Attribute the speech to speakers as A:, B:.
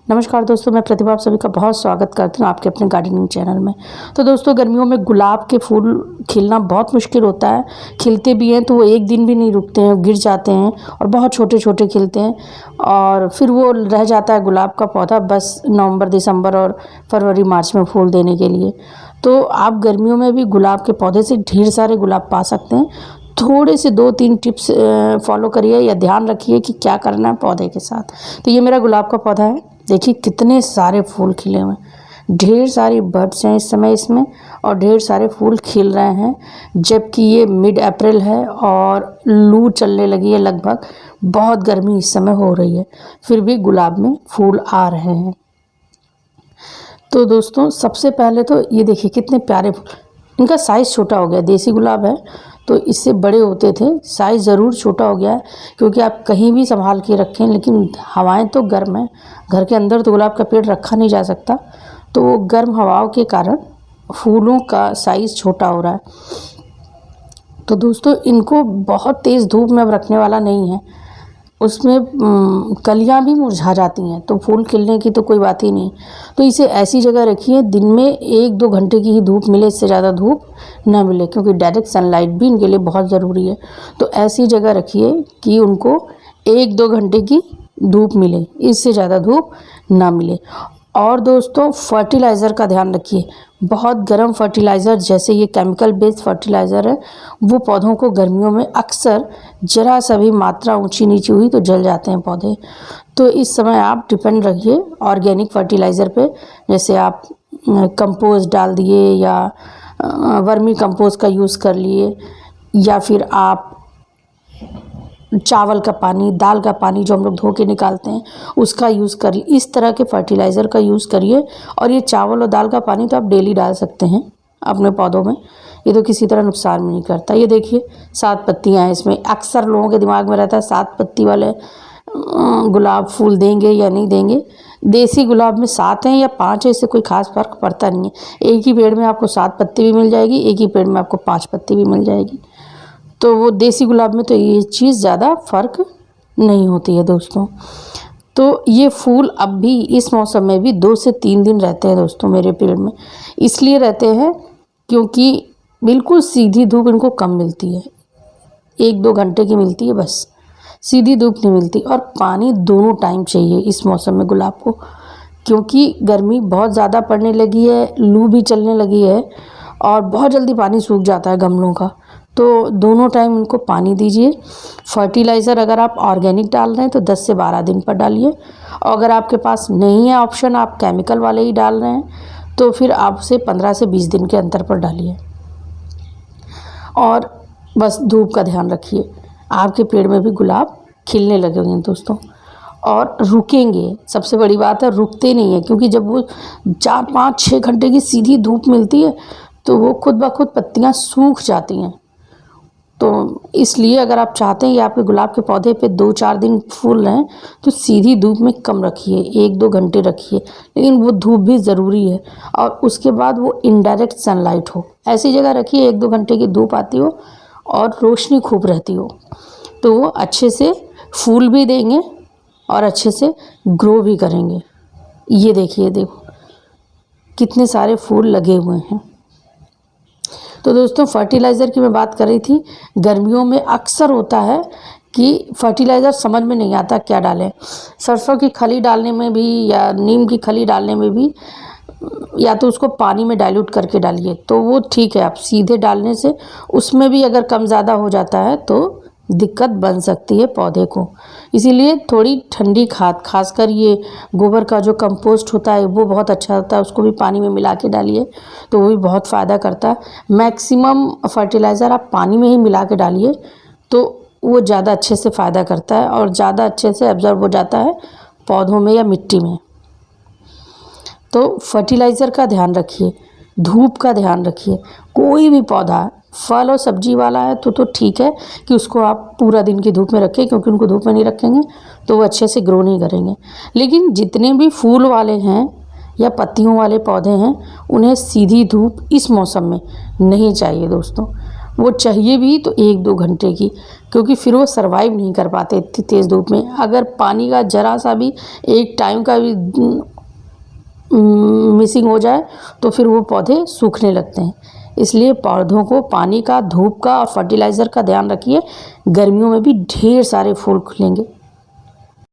A: नमस्कार दोस्तों, मैं प्रतिभा आप सभी का बहुत स्वागत करती हूँ आपके अपने गार्डनिंग चैनल में। तो दोस्तों, गर्मियों में गुलाब के फूल खिलना बहुत मुश्किल होता है। खिलते भी हैं तो वो एक दिन भी नहीं रुकते हैं, गिर जाते हैं और बहुत छोटे छोटे खिलते हैं और फिर वो रह जाता है गुलाब का पौधा बस नवंबर, दिसंबर और फरवरी, मार्च में फूल देने के लिए। तो आप गर्मियों में भी गुलाब के पौधे से ढेर सारे गुलाब पा सकते हैं। थोड़े से 2-3 टिप्स फॉलो करिए या ध्यान रखिए कि क्या करना है पौधे के साथ। तो ये मेरा गुलाब का पौधा है, देखिए कितने सारे फूल खिले हुए हैं, ढेर सारी बड्स हैं इस समय इसमें और ढेर सारे फूल खिल रहे हैं। जबकि ये मिड अप्रैल है और लू चलने लगी है, लगभग बहुत गर्मी इस समय हो रही है, फिर भी गुलाब में फूल आ रहे हैं। तो दोस्तों, सबसे पहले तो ये देखिए कितने प्यारे फूल। इनका साइज़ छोटा हो गया, देसी गुलाब है तो इससे बड़े होते थे, साइज़ ज़रूर छोटा हो गया है क्योंकि आप कहीं भी संभाल के रखें, लेकिन हवाएं तो गर्म हैं। घर के अंदर तो गुलाब का पेड़ रखा नहीं जा सकता, तो वो गर्म हवाओं के कारण फूलों का साइज़ छोटा हो रहा है। तो दोस्तों, इनको बहुत तेज़ धूप में अब रखने वाला नहीं है, उसमें कलियां भी मुरझा जाती हैं, तो फूल खिलने की तो कोई बात ही नहीं। तो इसे ऐसी जगह रखिए दिन में 1-2 घंटे की ही धूप मिले, इससे ज़्यादा धूप ना मिले, क्योंकि डायरेक्ट सनलाइट भी इनके लिए बहुत ज़रूरी है। तो ऐसी जगह रखिए कि उनको 1-2 घंटे की धूप मिले, इससे ज़्यादा धूप ना मिले। और दोस्तों, फर्टिलाइज़र का ध्यान रखिए। बहुत गर्म फर्टिलाइज़र, जैसे ये केमिकल बेस्ड फर्टिलाइज़र है, वो पौधों को गर्मियों में अक्सर ज़रा सा भी मात्रा ऊंची नीची हुई तो जल जाते हैं पौधे। तो इस समय आप डिपेंड रहिए ऑर्गेनिक फर्टिलाइज़र पे, जैसे आप कंपोस्ट डाल दिए या वर्मी कंपोस्ट का यूज़ कर लिए, या फिर आप चावल का पानी, दाल का पानी जो हम लोग धो के निकालते हैं उसका यूज़ करिए। इस तरह के फर्टिलाइज़र का यूज़ करिए। और ये चावल और दाल का पानी तो आप डेली डाल सकते हैं अपने पौधों में, ये तो किसी तरह नुकसान भी नहीं करता। ये देखिए 7 पत्तियां हैं इसमें। अक्सर लोगों के दिमाग में रहता है 7 पत्ती वाले गुलाब फूल देंगे या नहीं देंगे। देसी गुलाब में 7 हैं या 5 है, इससे कोई खास फ़र्क पड़ता नहीं है। एक ही पेड़ में आपको 7 पत्ती भी मिल जाएगी, एक ही पेड़ में आपको 5 पत्ती भी मिल जाएगी। तो वो देसी गुलाब में तो ये चीज़ ज़्यादा फ़र्क नहीं होती है दोस्तों। तो ये फूल अब भी इस मौसम में भी 2 से 3 दिन रहते हैं दोस्तों मेरे पेड़ में। इसलिए रहते हैं क्योंकि बिल्कुल सीधी धूप इनको कम मिलती है, 1-2 घंटे की मिलती है बस, सीधी धूप नहीं मिलती। और पानी दोनों टाइम चाहिए इस मौसम में गुलाब को, क्योंकि गर्मी बहुत ज़्यादा पड़ने लगी है, लू भी चलने लगी है और बहुत जल्दी पानी सूख जाता है गमलों का। तो दोनों टाइम उनको पानी दीजिए। फर्टिलाइज़र अगर आप ऑर्गेनिक डाल रहे हैं तो 10 से 12 दिन पर डालिए, और अगर आपके पास नहीं है ऑप्शन, आप केमिकल वाले ही डाल रहे हैं, तो फिर आप उसे 15 से 20 दिन के अंतर पर डालिए। और बस धूप का ध्यान रखिए। आपके पेड़ में भी गुलाब खिलने लगे होंगे दोस्तों, और रुकेंगे। सबसे बड़ी बात है, रुकते नहीं है, क्योंकि जब वो 4-5-6 घंटे की सीधी धूप मिलती है तो वो खुद ब खुद पत्तियाँ सूख जाती हैं। तो इसलिए अगर आप चाहते हैं कि आपके गुलाब के पौधे पे 2-4 दिन फूल रहें तो सीधी धूप में कम रखिए, 1-2 घंटे रखिए, लेकिन वो धूप भी ज़रूरी है। और उसके बाद वो इनडायरेक्ट सनलाइट हो, ऐसी जगह रखिए 1-2 घंटे की धूप आती हो और रोशनी खूब रहती हो, तो वो अच्छे से फूल भी देंगे और अच्छे से ग्रो भी करेंगे। ये देखिए, देखो कितने सारे फूल लगे हुए हैं। तो दोस्तों, फर्टिलाइज़र की मैं बात कर रही थी। गर्मियों में अक्सर होता है कि फर्टिलाइज़र समझ में नहीं आता क्या डालें। सरसों की खली डालने में भी या नीम की खली डालने में भी, या तो उसको पानी में डाइल्यूट करके डालिए तो वो ठीक है। आप सीधे डालने से उसमें भी अगर कम ज़्यादा हो जाता है तो दिक्कत बन सकती है पौधे को। इसीलिए थोड़ी ठंडी खाद, खासकर ये गोबर का जो कंपोस्ट होता है वो बहुत अच्छा होता है, उसको भी पानी में मिला के डालिए तो वो भी बहुत फ़ायदा करता है। मैक्सिमम फर्टिलाइज़र आप पानी में ही मिला के डालिए तो वो ज़्यादा अच्छे से फ़ायदा करता है और ज़्यादा अच्छे से एब्जॉर्ब हो जाता है पौधों में या मिट्टी में। तो फर्टिलाइज़र का ध्यान रखिए, धूप का ध्यान रखिए। कोई भी पौधा फल और सब्जी वाला है तो ठीक है कि उसको आप पूरा दिन की धूप में रखें, क्योंकि उनको धूप में नहीं रखेंगे तो वो अच्छे से ग्रो नहीं करेंगे। लेकिन जितने भी फूल वाले हैं या पत्तियों वाले पौधे हैं, उन्हें सीधी धूप इस मौसम में नहीं चाहिए दोस्तों। वो चाहिए भी तो 1-2 घंटे की, क्योंकि फिर वो सर्वाइव नहीं कर पाते इतनी तेज़ धूप में। अगर पानी का ज़रा सा भी एक टाइम का भी मिसिंग हो जाए तो फिर वो पौधे सूखने लगते हैं। इसलिए पौधों को पानी का, धूप का और फर्टिलाइज़र का ध्यान रखिए। गर्मियों में भी ढेर सारे फूल खिलेंगे।